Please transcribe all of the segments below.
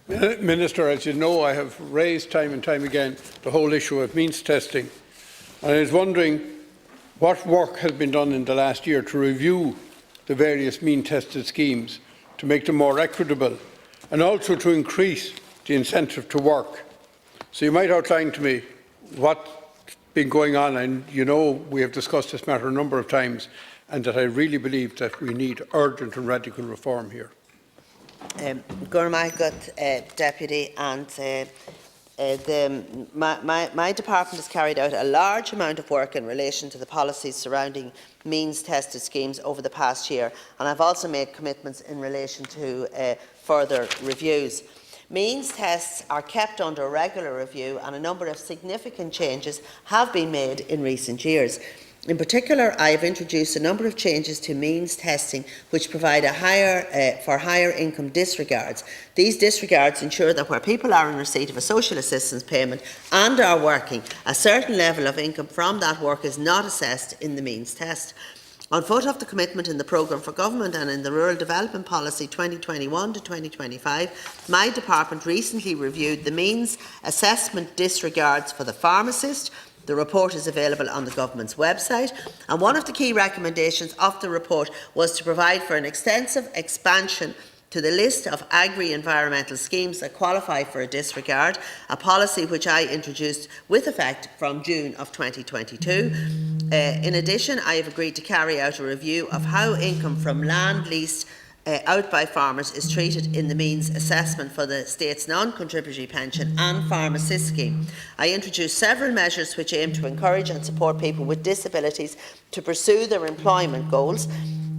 Minister, as you know, I have raised time and time again the whole issue of means testing. And I was wondering what work has been done in the last year to review the various mean-tested schemes to make them more equitable and also to increase the incentive to work. So you might outline to me what's been going on, and you know we have discussed this matter a number of times, and that I really believe that we need urgent and radical reform here. Deputy, and my department has carried out a large amount of work in relation to the policies surrounding means-tested schemes over the past year, and I've also made commitments in relation to further reviews. Means tests are kept under regular review, and a number of significant changes have been made in recent years. In particular, I have introduced a number of changes to means testing which provide for higher income disregards. These disregards ensure that where people are in receipt of a social assistance payment and are working, a certain level of income from that work is not assessed in the means test. On foot of the commitment in the Programme for Government and in the Rural Development Policy 2021 to 2025, my department recently reviewed the means assessment disregards for the pharmacist. The report is available on the Government's website, and one of the key recommendations of the report was to provide for an extensive expansion to the list of agri-environmental schemes that qualify for a disregard, a policy which I introduced with effect from June of 2022. In addition, I have agreed to carry out a review of how income from land leased out by farmers is treated in the means assessment for the state's non-contributory pension and pharmacist scheme. I introduced several measures which aim to encourage and support people with disabilities to pursue their employment goals.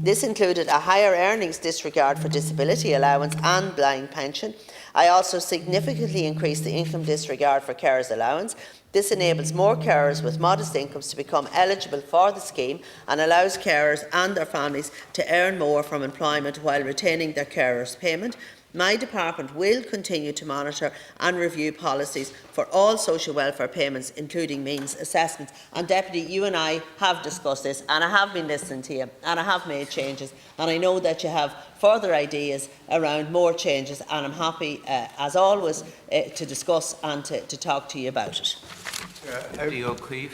This included a higher earnings disregard for disability allowance and blind pension. I also significantly increased the income disregard for carers allowance. This enables more carers with modest incomes to become eligible for the scheme and allows carers and their families to earn more from employment while retaining their carers' payment. My department will continue to monitor and review policies for all social welfare payments, including means assessments. And Deputy, you and I have discussed this, and I have been listening to you, and I have made changes, and I know that you have further ideas around more changes, and I'm happy, as always, to discuss and to talk to you about it. Éamon Ó Cuív.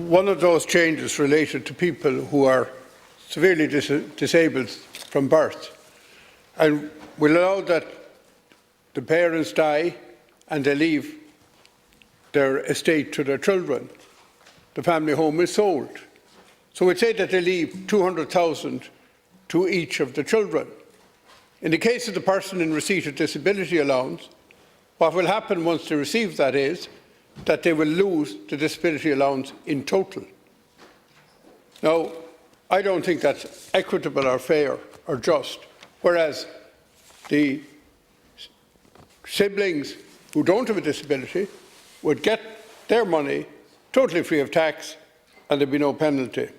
One of those changes related to people who are severely disabled from birth, and will allow that the parents die and they leave their estate to their children. The family home is sold. So we'd say that they leave 200,000 to each of the children. In the case of the person in receipt of disability allowance, what will happen once they receive that is that they will lose the disability allowance in total. Now, I don't think that's equitable or fair or just, whereas the siblings who don't have a disability would get their money totally free of tax and there'd be no penalty.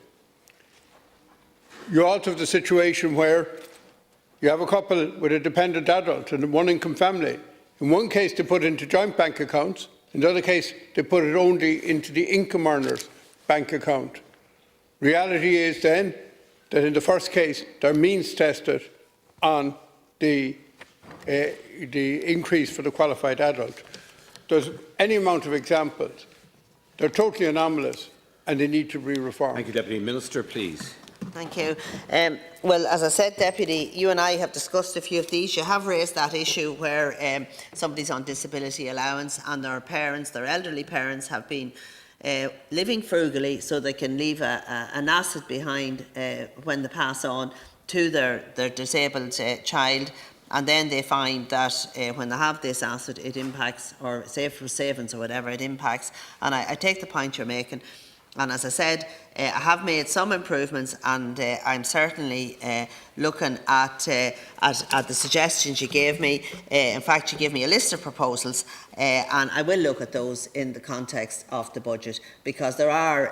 You also have the situation where you have a couple with a dependent adult and a one-income family. In one case, they put it into joint bank accounts. In the other case, they put it only into the income earner's bank account. Reality is then that in the first case, they're means tested on the increase for the qualified adult. There's any amount of examples. They're totally anomalous and they need to be reformed. Thank you, Deputy Minister, please. Thank you. Well, as I said, Deputy, you and I have discussed a few of these. You have raised that issue where somebody's on disability allowance and their parents, their elderly parents, have been living frugally so they can leave an asset behind when they pass on to their disabled child, and then they find that when they have this asset it impacts, or say for savings or whatever, it impacts. And I take the point you're making, and as I said, I have made some improvements, and I'm certainly looking at the suggestions you gave me. In fact, you gave me a list of proposals, and I will look at those in the context of the budget, because there are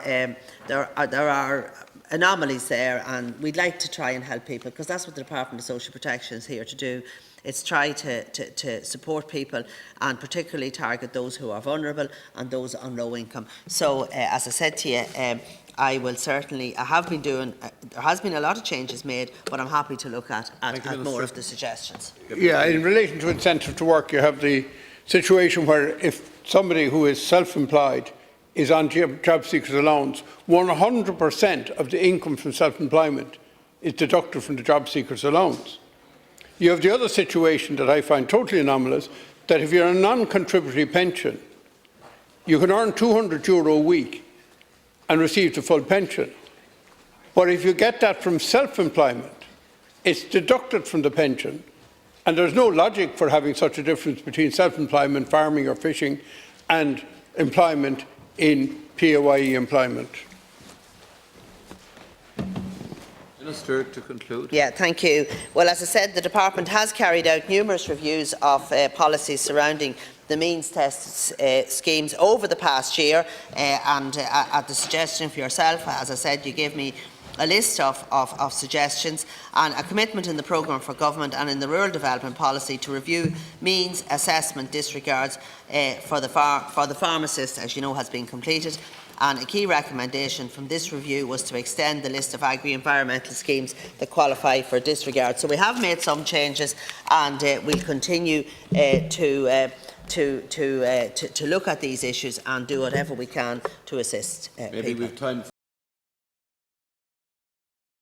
anomalies there, and we'd like to try and help people, because that's what the Department of Social Protection is here to do. It's try to support people and particularly target those who are vulnerable and those on low income. So, as I said to you, I will certainly, I have been doing, there has been a lot of changes made, but I'm happy to look at more of the suggestions. Yeah, in relation to incentive to work, you have the situation where if somebody who is self-employed is on job seekers allowance, 100% of the income from self-employment is deducted from the job seekers allowance. You have the other situation that I find totally anomalous, that if you're a non-contributory pension, you can earn €200 a week and receive the full pension. But if you get that from self-employment, it's deducted from the pension, and there's no logic for having such a difference between self-employment, farming or fishing, and employment in PAYE employment. Minister, to conclude. Yeah, thank you. Well, as I said, the Department has carried out numerous reviews of policies surrounding the means test schemes over the past year, and at the suggestion for yourself, as I said, you gave me a list of suggestions and a commitment in the programme for government and in the rural development policy to review means assessment disregards for the pharmacist, as you know, has been completed. And a key recommendation from this review was to extend the list of agri-environmental schemes that qualify for disregard. So we have made some changes, and we'll continue to look at these issues and do whatever we can to assist Maybe people. we've time